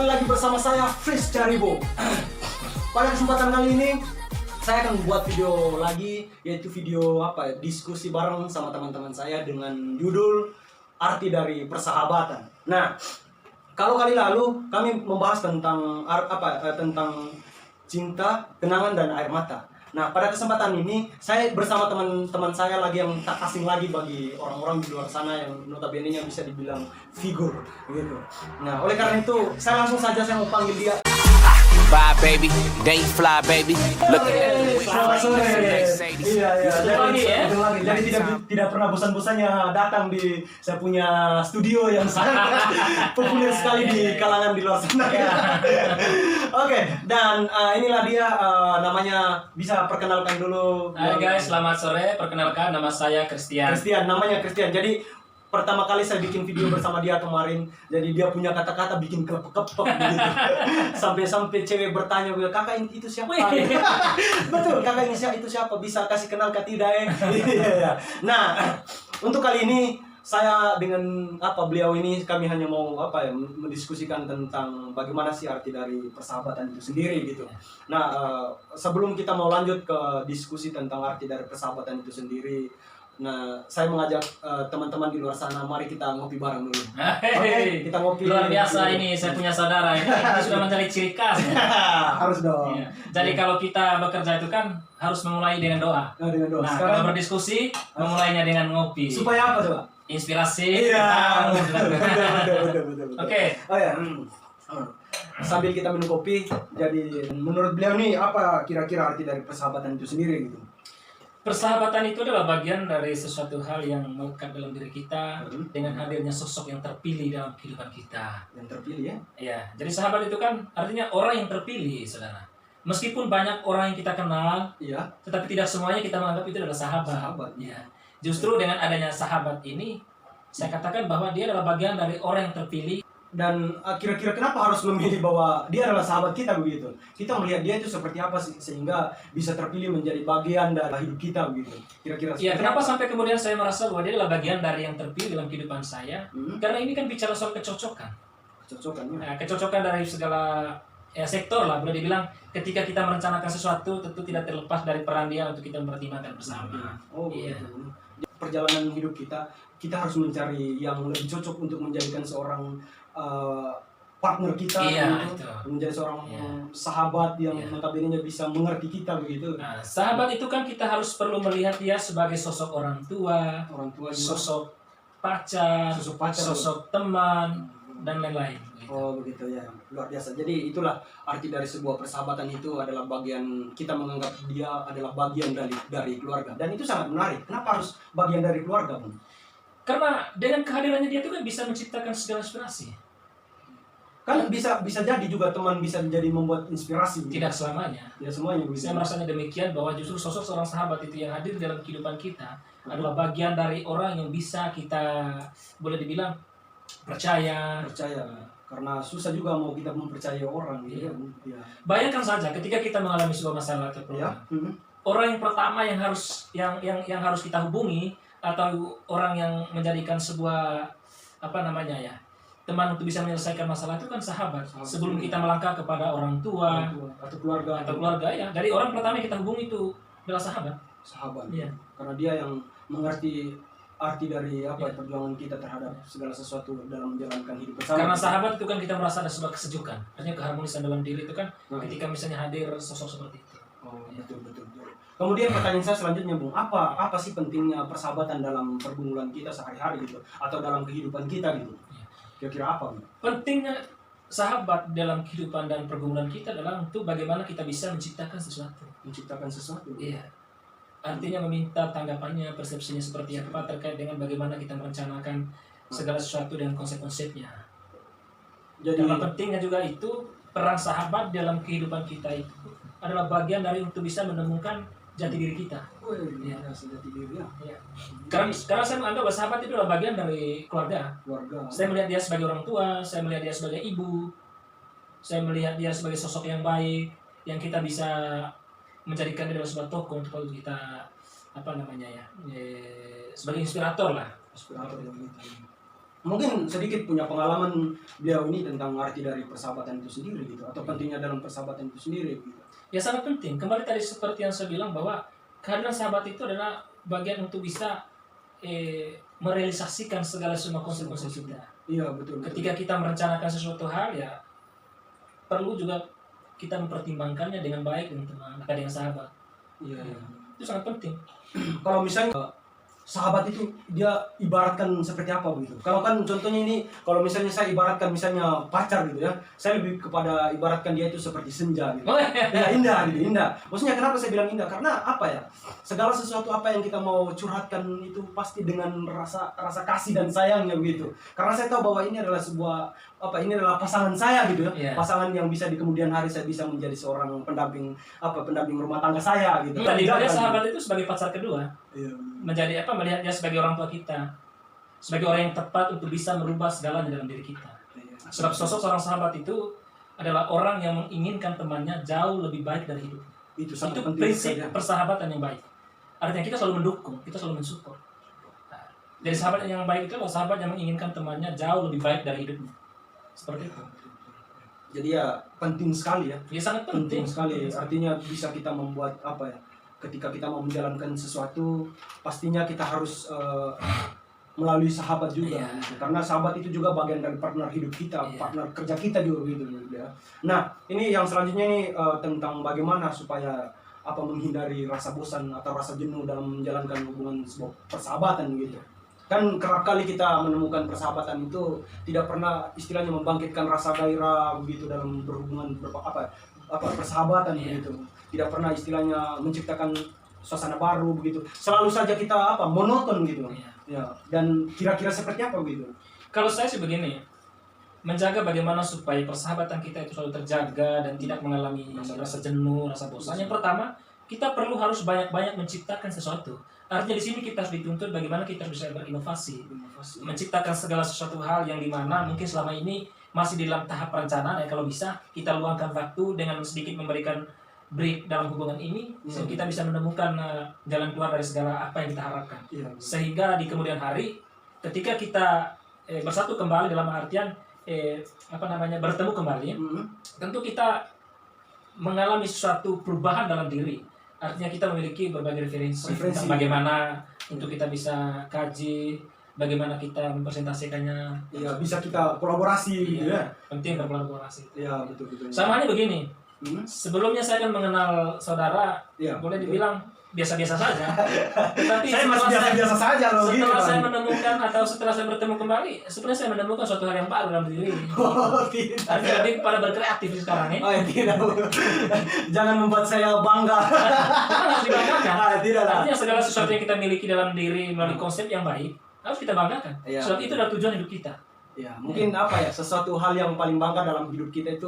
kembali lagi bersama saya Fris Caribo. Pada kesempatan kali ini saya akan membuat video lagi, yaitu video diskusi bareng sama teman-teman saya dengan judul arti dari persahabatan. Nah, kalau kali lalu kami membahas tentang tentang cinta, kenangan dan air mata. Nah, pada kesempatan ini saya bersama teman-teman saya lagi yang tak asing lagi bagi orang-orang di luar sana yang notabene-nya bisa dibilang figur gitu. Nah, oleh karena itu saya langsung saja mau panggil dia. Bye baby, they fly baby. Look at Selamat sore. Iya. Jadi ya. tidak pernah bosan-bosannya datang di saya punya studio yang sangat populer sekali di kalangan di luar sana. Oke, dan inilah dia, namanya, bisa perkenalkan dulu. Hai guys, selamat sore. Perkenalkan, nama saya Christian. Namanya Christian. Jadi pertama kali saya bikin video bersama dia kemarin, jadi dia punya kata-kata bikin kelepek-kelepek gitu. Sampai cewek bertanya, kakak itu siapa? Betul, kakak ini itu siapa? Bisa kasih kenal ke tidak? Iya. Nah, untuk kali ini saya dengan beliau ini kami hanya mau mendiskusikan tentang bagaimana sih arti dari persahabatan itu sendiri gitu. Nah, sebelum kita mau lanjut ke diskusi tentang arti dari persahabatan itu sendiri, nah, saya mengajak teman-teman di luar sana, mari kita ngopi bareng dulu. Oke, kita ngopi. Luar biasa ini, saya punya saudara ini sudah mencari ciri khas. Harus dong. Iya. Jadi kalau kita bekerja itu kan harus memulai dengan doa. Dengan doa. Nah, Sekarang kalau berdiskusi memulainya dengan ngopi. supaya apa coba? Inspirasi. Iya. Betul. Betul. Oke. Oh ya. Sambil kita minum kopi, jadi menurut beliau nih apa kira-kira arti dari persahabatan itu sendiri gitu? Persahabatan itu adalah bagian dari sesuatu hal yang melekat dalam diri kita dengan hadirnya sosok yang terpilih dalam kehidupan kita. Yang terpilih ya? Ya, jadi sahabat itu kan artinya orang yang terpilih, saudara. Meskipun banyak orang yang kita kenal, Iya. tetapi tidak semuanya kita menganggap itu adalah sahabat. Sahabat. Ya. Justru dengan adanya sahabat ini, saya katakan bahwa dia adalah bagian dari orang yang terpilih. Dan kira-kira kenapa harus memilih bahwa dia adalah sahabat kita begitu? Kita melihat dia itu seperti apa sih sehingga bisa terpilih menjadi bagian dari hidup kita begitu. Kira-kira Ya, kenapa sampai kemudian saya merasa bahwa dia adalah bagian dari yang terpilih dalam kehidupan saya? Karena ini kan bicara soal kecocokan. Kecocokannya? Nah, kecocokan dari segala sektor lah, boleh dibilang ketika kita merencanakan sesuatu tentu tidak terlepas dari peran dia untuk kita mempertimbangkan bersama. Oh, Iya. betul. Perjalanan hidup kita harus mencari yang lebih cocok untuk menjadikan seorang partner kita, Iya, gitu. itu. Menjadi seorang Iya. sahabat yang Iya. notabene bisa mengerti kita begitu. Nah, sahabat itu kan kita harus perlu melihat dia sebagai sosok orang tua, Orang tua juga. sosok pacar, sosok teman, dan lain-lain. Gitu. Oh begitu ya, luar biasa. Jadi itulah arti dari sebuah persahabatan, itu adalah bagian kita menganggap dia adalah bagian dari keluarga, dan itu sangat menarik. Kenapa harus bagian dari keluarga, Bung? Karena dengan kehadirannya dia itu kan bisa menciptakan segala inspirasi. Kan bisa jadi juga teman bisa jadi membuat inspirasi. Tidak selamanya. Ya semuanya begitu. Saya merasanya demikian bahwa justru sosok seorang sahabat itu yang hadir dalam kehidupan kita adalah bagian dari orang yang bisa kita boleh dibilang percaya. Karena susah juga mau kita mempercayai orang gitu. Iya. Ya. Bayangkan saja ketika kita mengalami sebuah masalah atau Ya. problem. Orang yang pertama yang harus kita hubungi atau orang yang menjadikan sebuah teman untuk bisa menyelesaikan masalah itu kan sahabat. Sebelum kita melangkah kepada orang tua Atau keluarga. ya. Dari orang pertama yang kita hubungi itu adalah sahabat. Iya. Karena dia yang mengerti arti dari perjuangan kita terhadap segala sesuatu dalam menjalankan hidup bersama. Karena sahabat itu kan kita merasa ada sebuah kesejukan. Artinya keharmonisan dalam diri itu kan ketika misalnya hadir sosok seperti itu. Oh, betul. Kemudian pertanyaan saya selanjutnya, Bung, apa sih pentingnya persahabatan dalam pergumulan kita sehari-hari gitu, atau dalam kehidupan kita gitu? Kira-kira apa, Bung? Pentingnya sahabat dalam kehidupan dan pergumulan kita adalah untuk bagaimana kita bisa menciptakan sesuatu. Menciptakan sesuatu. Iya. Artinya meminta tanggapannya, persepsinya seperti apa terkait dengan bagaimana kita merencanakan segala sesuatu dengan konsep-konsepnya. Jadi Yang pentingnya juga itu peran sahabat dalam kehidupan kita itu adalah bagian dari untuk bisa menemukan jati diri kita. ya, jati diri ya. Iya. Karena saya menganggap bahwa sahabat itu adalah bagian dari keluarga. Saya melihat dia sebagai orang tua, saya melihat dia sebagai ibu, saya melihat dia sebagai sosok yang baik, yang kita bisa menjadikan dia adalah sebuah tokoh untuk kita sebagai inspirator lah. Inspirator yang gitu. Mungkin sedikit punya pengalaman beliau ini tentang arti dari persahabatan itu sendiri gitu, atau pentingnya dalam persahabatan itu sendiri gitu. Ya sangat penting. Kembali tadi seperti yang saya bilang bahwa kehadiran sahabat itu adalah bagian untuk bisa merealisasikan segala semua konsep-konsep kita. Iya betul. Ketika kita merencanakan sesuatu hal ya perlu juga kita mempertimbangkannya dengan baik dengan teman, dengan sahabat. Iya. Itu sangat penting. Kalau misalnya sahabat itu dia ibaratkan seperti apa begitu? Kalau kan contohnya ini, kalau misalnya saya ibaratkan misalnya pacar gitu ya, saya lebih kepada ibaratkan dia itu seperti senja gitu. Oh, Ya indah gitu, indah. Maksudnya kenapa saya bilang indah? Karena apa ya? Segala sesuatu apa yang kita mau curhatkan itu pasti dengan rasa kasih dan sayangnya begitu. Karena saya tahu bahwa ini adalah sebuah ini adalah pasangan saya gitu ya. Yeah. Pasangan yang bisa di kemudian hari saya bisa menjadi seorang pendamping rumah tangga saya gitu. Tadi dia sahabat itu sebagai pacar kedua. Iya. Menjadi melihat dia sebagai orang tua kita, sebagai orang yang tepat untuk bisa merubah segalanya dalam diri kita. Sebab sosok seorang sahabat itu adalah orang yang menginginkan temannya jauh lebih baik dari hidup. Itu prinsip persahabatan yang baik. Artinya kita selalu mendukung, kita selalu mensupport. Nah, jadi sahabat yang baik itu adalah sahabat yang menginginkan temannya jauh lebih baik dari hidupnya. Seperti itu. Jadi ya penting sekali ya. Ya sangat penting sekali. Artinya bisa kita membuat ketika kita mau menjalankan sesuatu, pastinya kita harus melalui sahabat juga. Iya. Gitu. Karena sahabat itu juga bagian dari partner hidup kita, Iya. partner kerja kita juga gitu ya. Nah, ini yang selanjutnya ini tentang bagaimana supaya menghindari rasa bosan atau rasa jenuh dalam menjalankan hubungan sebuah persahabatan gitu. Kan kerap kali kita menemukan persahabatan itu tidak pernah istilahnya membangkitkan rasa gairah begitu dalam berhubungan persahabatan begitu. Tidak pernah istilahnya menciptakan suasana baru begitu. Selalu saja kita monoton gitu. Ya, dan kira-kira seperti apa begitu? Kalau saya sih begini, menjaga bagaimana supaya persahabatan kita itu selalu terjaga dan tidak mengalami rasa jenuh, rasa bosan. Yang pertama, kita perlu harus banyak-banyak menciptakan sesuatu. Artinya di sini kita harus dituntut bagaimana kita bisa berinovasi, menciptakan segala sesuatu hal yang dimana mungkin selama ini masih di dalam tahap perencanaan. Ya kalau bisa kita luangkan waktu dengan sedikit memberikan break dalam hubungan ini, sehingga kita bisa menemukan jalan keluar dari segala apa yang kita harapkan. Sehingga di kemudian hari, ketika kita bersatu kembali dalam artian bertemu kembali, tentu kita mengalami suatu perubahan dalam diri. Artinya kita memiliki berbagai referensi tentang bagaimana untuk kita bisa kaji, bagaimana kita mempresentasikannya. Iya, bisa kita kolaborasi gitu ya. Penting berkolaborasi. Iya, betul. Sama ini begini. Sebelumnya saya kan mengenal saudara, boleh dibilang biasa-biasa saja. Tapi saya masih biasa-biasa saja loh. Setelah saya menemukan atau setelah saya bertemu kembali, sebenarnya saya menemukan suatu hal yang baru dalam diri. Oh, tidak. Artinya lebih kepada berkreatif sekarang ya. Oh, tidak. Jangan membuat saya bangga. Harus dibanggakan. Tidak lah. Artinya segala sesuatu yang kita miliki dalam diri melalui konsep yang baik harus kita banggakan. Sebab itu adalah tujuan hidup kita. Ya, mungkin sesuatu hal yang paling bangga dalam hidup kita itu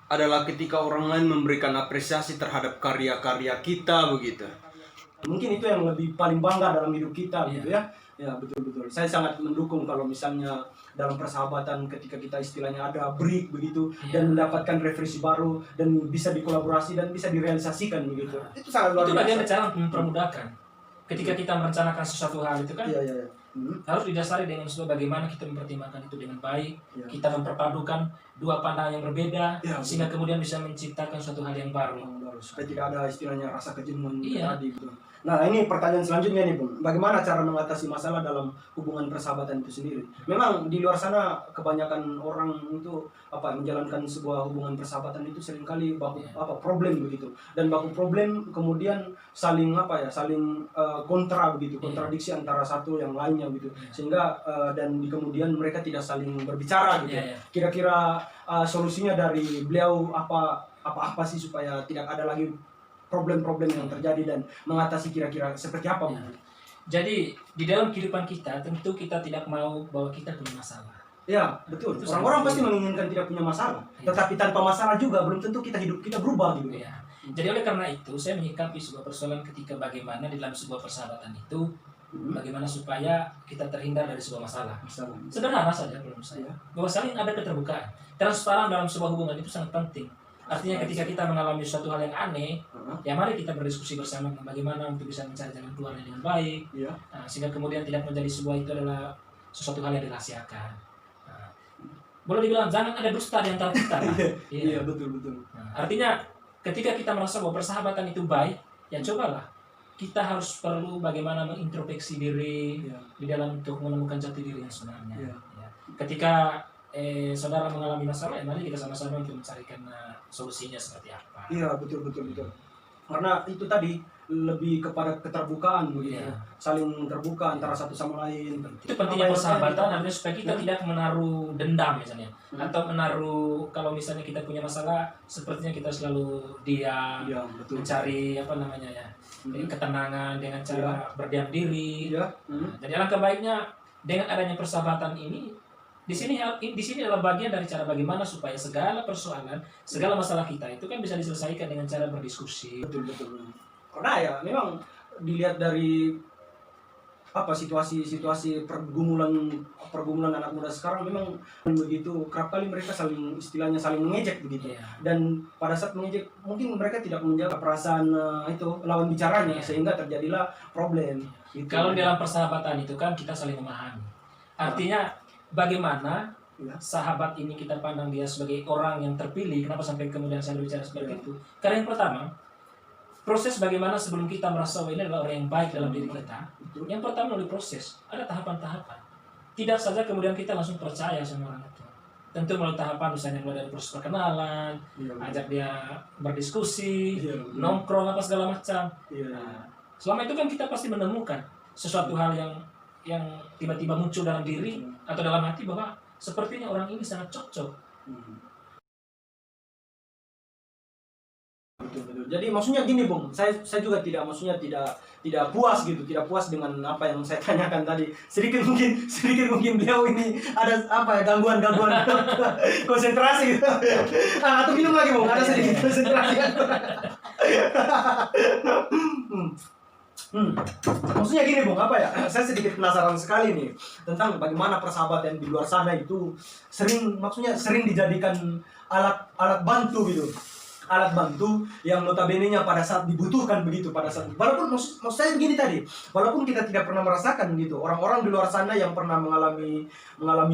adalah ketika orang lain memberikan apresiasi terhadap karya-karya kita begitu. Mungkin itu yang lebih paling bangga dalam hidup kita gitu ya. Ya, betul. Saya sangat mendukung kalau misalnya dalam persahabatan ketika kita istilahnya ada break begitu dan mendapatkan referensi baru dan bisa dikolaborasi dan bisa direalisasikan begitu. Itu sangat luar biasa. Itu bagian cara mempermudahkan. Ketika kita merencanakan sesuatu hal itu kan harus didasari dengan bagaimana kita mempertimbangkan itu dengan baik. Kita memperpadukan dua pandangan yang berbeda sehingga kemudian bisa menciptakan suatu hal yang baru. Supaya tidak ada istilahnya rasa kejenuhan tadi gitu. Nah, ini pertanyaan selanjutnya nih, Bung. Bagaimana cara mengatasi masalah dalam hubungan persahabatan itu sendiri? Memang di luar sana kebanyakan orang itu menjalankan sebuah hubungan persahabatan itu seringkali problem begitu. Dan baku problem kemudian saling kontra begitu, kontradiksi antara satu yang lainnya gitu. Sehingga dan di kemudian mereka tidak saling berbicara gitu. Kira-kira solusinya dari beliau apa sih supaya tidak ada lagi problem-problem yang terjadi dan mengatasi kira-kira seperti apa? Jadi di dalam kehidupan kita tentu kita tidak mau bahwa kita punya masalah. Ya, betul. Orang-orang pasti menginginkan tidak punya masalah. Tetapi tanpa masalah juga belum tentu hidup kita berubah gitu. Ya. Jadi oleh karena itu saya menyikapi sebuah persoalan ketika bagaimana di dalam sebuah persahabatan itu bagaimana supaya kita terhindar dari sebuah masalah. Sederhana saja menurut saya. Bahwa saling ada keterbukaan. Transparan dalam sebuah hubungan itu sangat penting. Artinya ketika kita mengalami suatu hal yang aneh, ya mari kita berdiskusi bersama bagaimana untuk bisa mencari jalan keluarnya dengan baik, sehingga kemudian tidak menjadi sebuah itu adalah sesuatu hal yang dirahasiakan. Nah, boleh dibilang jangan ada dusta di antara kita. Pak. Iya, betul. Nah, artinya ketika kita merasa bahwa persahabatan itu baik, ya cobalah kita harus perlu bagaimana mengintrospeksi diri Iya. di dalam untuk menemukan jati diri yang sebenarnya. Iya. Ya. Ketika saudara mengalami masalah, ya mari kita sama-sama untuk mencarikan solusinya seperti apa. Iya, betul. Karena itu tadi lebih kepada keterbukaan begitu. Iya. Saling terbuka antara satu sama lain. Itu pentingnya Apa yang persahabatan saya- artinya supaya kita Ya. tidak menaruh dendam misalnya, Hmm. atau menaruh kalau misalnya kita punya masalah sepertinya kita selalu diam, Iya, betul. mencari apa namanya ya, ketenangan dengan cara berdiam diri. Iya. Nah, jadi alangkah baiknya dengan adanya persahabatan ini di sini adalah bagian dari cara bagaimana supaya segala persoalan, segala masalah kita itu kan bisa diselesaikan dengan cara berdiskusi. Betul. Karena ya memang dilihat dari apa situasi pergumulan anak muda sekarang memang begitu kerap kali mereka istilahnya saling mengejek begitu. Iya. Dan pada saat mengejek mungkin mereka tidak menjaga perasaan itu lawan bicaranya Iya. sehingga terjadilah problem. Gitu. Kalau dalam persahabatan itu kan kita saling memahami. Artinya bagaimana Ya. sahabat ini kita pandang dia sebagai orang yang terpilih. Kenapa sampai kemudian saya berbicara seperti Ya. itu? Karena yang pertama, proses bagaimana sebelum kita merasa bahwa ini adalah orang yang baik dalam diri kita. Betul. Yang pertama melalui proses, ada tahapan-tahapan. Tidak saja kemudian kita langsung percaya sama orang itu. Tentu melalui tahapan misalnya mulai dari proses perkenalan, Iya, betul. ajak dia berdiskusi, Iya, betul. nongkrong apa segala macam. Iya. Nah, selama itu kan kita pasti menemukan sesuatu hal yang tiba-tiba muncul dalam diri atau dalam hati bahwa sepertinya orang ini sangat cocok. Betul. Jadi maksudnya gini, Bung. Saya juga tidak puas gitu, tidak puas dengan apa yang saya tanyakan tadi. Sedikit mungkin beliau ini ada apa ya gangguan konsentrasi gitu. Atau minum lagi, Bung. Ada sedikit konsentrasi. Maksudnya gini, Bung, apa ya? Saya sedikit penasaran sekali nih tentang bagaimana persahabatan di luar sana itu sering dijadikan alat bantu gitu. Alat bantu yang notabene-nya pada saat dibutuhkan begitu, pada saat walaupun maksud saya begini tadi, walaupun kita tidak pernah merasakan gitu, orang-orang di luar sana yang pernah mengalami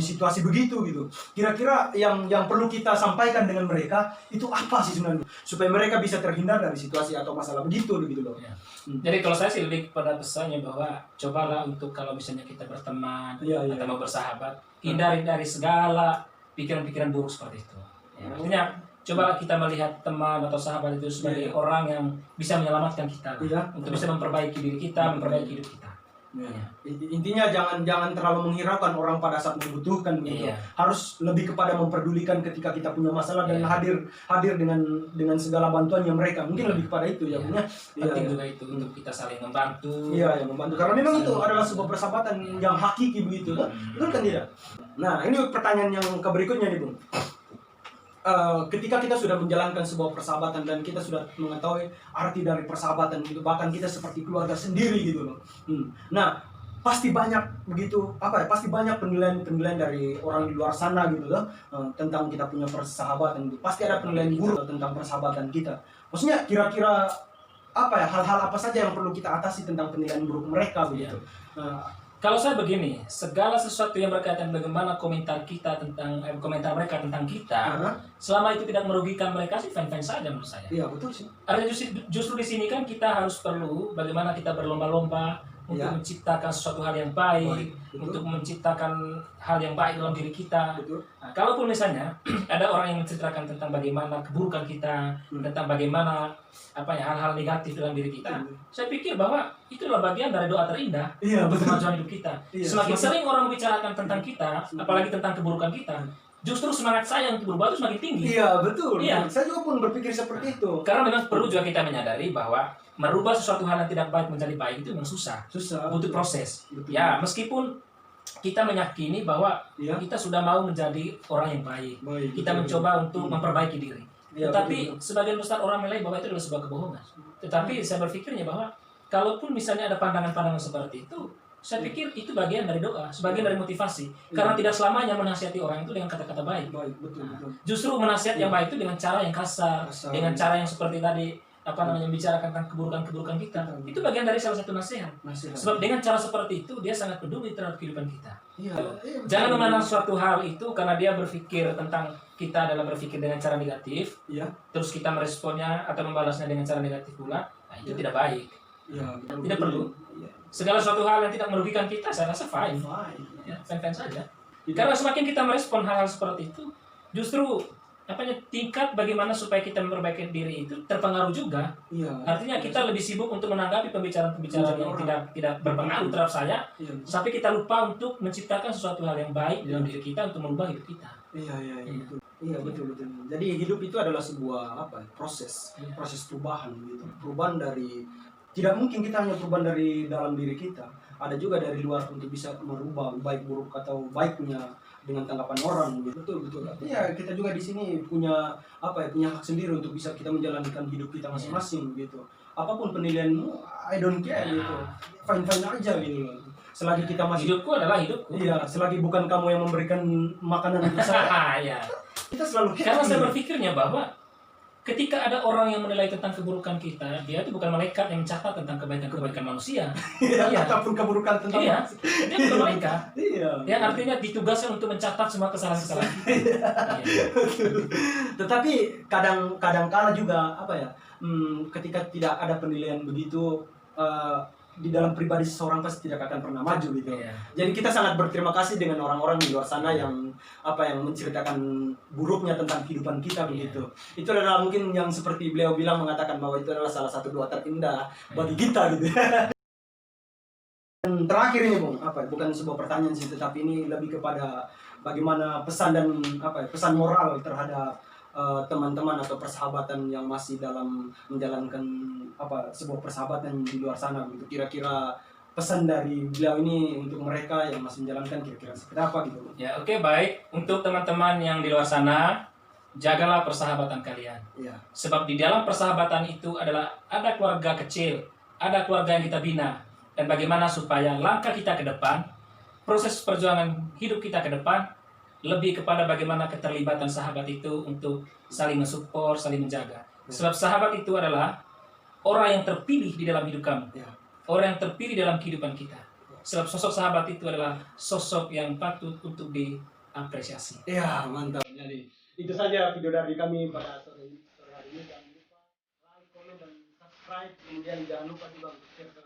situasi begitu gitu, kira-kira yang perlu kita sampaikan dengan mereka itu apa sih sebenarnya supaya mereka bisa terhindar dari situasi atau masalah begitu loh. Ya. Jadi kalau saya sih lebih pada pesannya bahwa cobalah untuk kalau misalnya kita berteman Iya. atau mau bersahabat, hindari dari segala pikiran-pikiran buruk seperti itu. Ya, artinya cobalah kita melihat teman atau sahabat itu sebagai orang yang bisa menyelamatkan kita, Iya. untuk bisa memperbaiki diri kita, memperbaiki hidup kita. Ya. Intinya jangan terlalu menghiraukan orang pada saat membutuhkan gitu. Iya. Harus lebih kepada memperdulikan ketika kita punya masalah dan Iya. hadir dengan segala bantuannya mereka. Mungkin lebih kepada itu ya, Iya. punya. Penting juga itu untuk kita saling membantu. Iya, yang membantu. Karena memang itu Saling adalah membantu. sebuah persahabatan yang hakiki begitu kan? Betul kan tidak? Nah, ini pertanyaan yang berikutnya nih, Bung. Ketika kita sudah menjalankan sebuah persahabatan dan kita sudah mengetahui arti dari persahabatan gitu, bahkan kita seperti keluarga sendiri gitu loh. Nah, pasti banyak pasti banyak penilaian dari orang di luar sana gitu loh, tentang kita punya persahabatan gitu. Pasti ada penilaian buruk tentang persahabatan kita. Maksudnya kira-kira hal-hal apa saja yang perlu kita atasi tentang penilaian buruk mereka begitu. Kalau saya begini, segala sesuatu yang berkaitan bagaimana komentar mereka tentang kita, selama itu tidak merugikan mereka sih fine-fine saja menurut saya. Iya, betul sih. Artinya justru di sini kan kita harus perlu bagaimana kita berlomba-lomba untuk Ya. menciptakan sesuatu hal yang baik, Betul. untuk menciptakan hal yang baik dalam diri kita. Betul. Nah, kalaupun misalnya ada orang yang menceritakan tentang bagaimana keburukan kita, tentang bagaimana hal-hal negatif dalam diri kita, saya pikir bahwa itu adalah bagian dari doa terindah Iya, untuk betul. kemajuan hidup kita. Iya, Semakin semakin- sering orang membicarakan tentang kita, apalagi tentang keburukan kita, justru semangat saya untuk berubah itu semakin tinggi. Iya, betul. Iya. Saya juga pun berpikir seperti itu. Karena memang perlu juga kita menyadari bahwa merubah sesuatu hal yang tidak baik menjadi baik itu memang susah, Susah. butuh proses. Betul. Ya, meskipun kita meyakini bahwa Iya. kita sudah mau menjadi orang yang baik, Baik, kita betul. mencoba untuk memperbaiki diri. Iya, Tetapi betul. sebagian besar orang menilai bahwa itu adalah sebuah kebohongan. Tetapi saya berpikirnya bahwa kalaupun misalnya ada pandangan-pandangan seperti itu, saya pikir itu bagian dari doa, sebagian dari motivasi. Karena tidak selamanya menasihati orang itu dengan kata-kata baik. Baik, betul. Justru menasihat yang baik itu dengan cara yang kasar, Kasar. dengan cara yang seperti tadi membicarakan tentang keburukan-keburukan kita. Itu bagian dari salah satu nasihat. Sebab dengan cara seperti itu dia sangat peduli terhadap kehidupan kita. Iya. Jangan memandang suatu hal itu karena dia berpikir tentang kita adalah berpikir dengan cara negatif, Iya. terus kita meresponnya atau membalasnya dengan cara negatif pula. Nah, itu tidak baik. Iya. Tidak perlu. Iya. Segala suatu hal yang tidak merugikan kita, saya rasa fine. Ya, fine-fine saja. Karena semakin kita merespon hal-hal seperti itu, justru tingkat bagaimana supaya kita memperbaiki diri itu terpengaruh juga. Iya. Artinya kita lebih sibuk untuk menanggapi pembicaraan-pembicaraan yang tidak berpengaruh terhadap saya, Iya. sampai kita lupa untuk menciptakan sesuatu hal yang baik dalam diri kita untuk merubah hidup kita. Iya, betul. Iya, betul. Jadi hidup itu adalah sebuah proses perubahan gitu. Perubahan dari tidak mungkin kita hanya perubahan dari dalam diri kita. Ada juga dari luar untuk bisa merubah baik buruk atau baiknya dengan tanggapan orang gitu. Betul. Iya, kita juga di sini punya punya hak sendiri untuk bisa kita menjalankan hidup kita masing-masing gitu. Apapun penilaianmu, I don't care gitu. Fine aja gitu. Selagi kita masih Hidupku adalah hidupku. iya, selagi bukan kamu yang memberikan makanan untuk saya, Ya. kita selalu Karena happy. saya berpikirnya bahwa ketika ada orang yang menilai tentang keburukan kita, dia itu bukan malaikat yang mencatat tentang kebaikan-kebaikan manusia. Iya, ataupun keburukan tentang Iya, dia bukan malaikat. Iya. Yang artinya ditugaskan untuk mencatat semua kesalahan-kesalahan. Iya. Tetapi kadang kala juga ketika tidak ada penilaian begitu di dalam pribadi seseorang pasti tidak akan pernah maju gitu. Iya. Jadi kita sangat berterima kasih dengan orang-orang di luar sana yang menceritakan buruknya tentang kehidupan kita begitu. Itu adalah mungkin yang seperti beliau bilang mengatakan bahwa itu adalah salah satu doa terindah bagi kita gitu. Dan terakhir ini Bung, bukan sebuah pertanyaan sih, tetapi ini lebih kepada bagaimana pesan dan pesan moral terhadap teman-teman atau persahabatan yang masih dalam menjalankan sebuah persahabatan di luar sana gitu. Kira-kira pesan dari beliau ini untuk mereka yang masih menjalankan kira-kira seperti apa gitu. Ya, oke, baik. Untuk teman-teman yang di luar sana, jagalah persahabatan kalian. Iya. Sebab di dalam persahabatan itu ada keluarga kecil, ada keluarga yang kita bina. Dan bagaimana supaya langkah kita ke depan, proses perjuangan hidup kita ke depan, lebih kepada bagaimana keterlibatan sahabat itu untuk saling mensupport, saling menjaga. Sebab sahabat itu adalah orang yang terpilih di dalam hidup kamu. Ya. Orang yang terpilih dalam kehidupan kita. Sebab sosok sahabat itu adalah sosok yang patut untuk diapresiasi. Iya, mantap. Jadi itu saja video dari kami pada sore hari ini. Jangan lupa like, komen, dan subscribe. Kemudian jangan lupa juga untuk share ke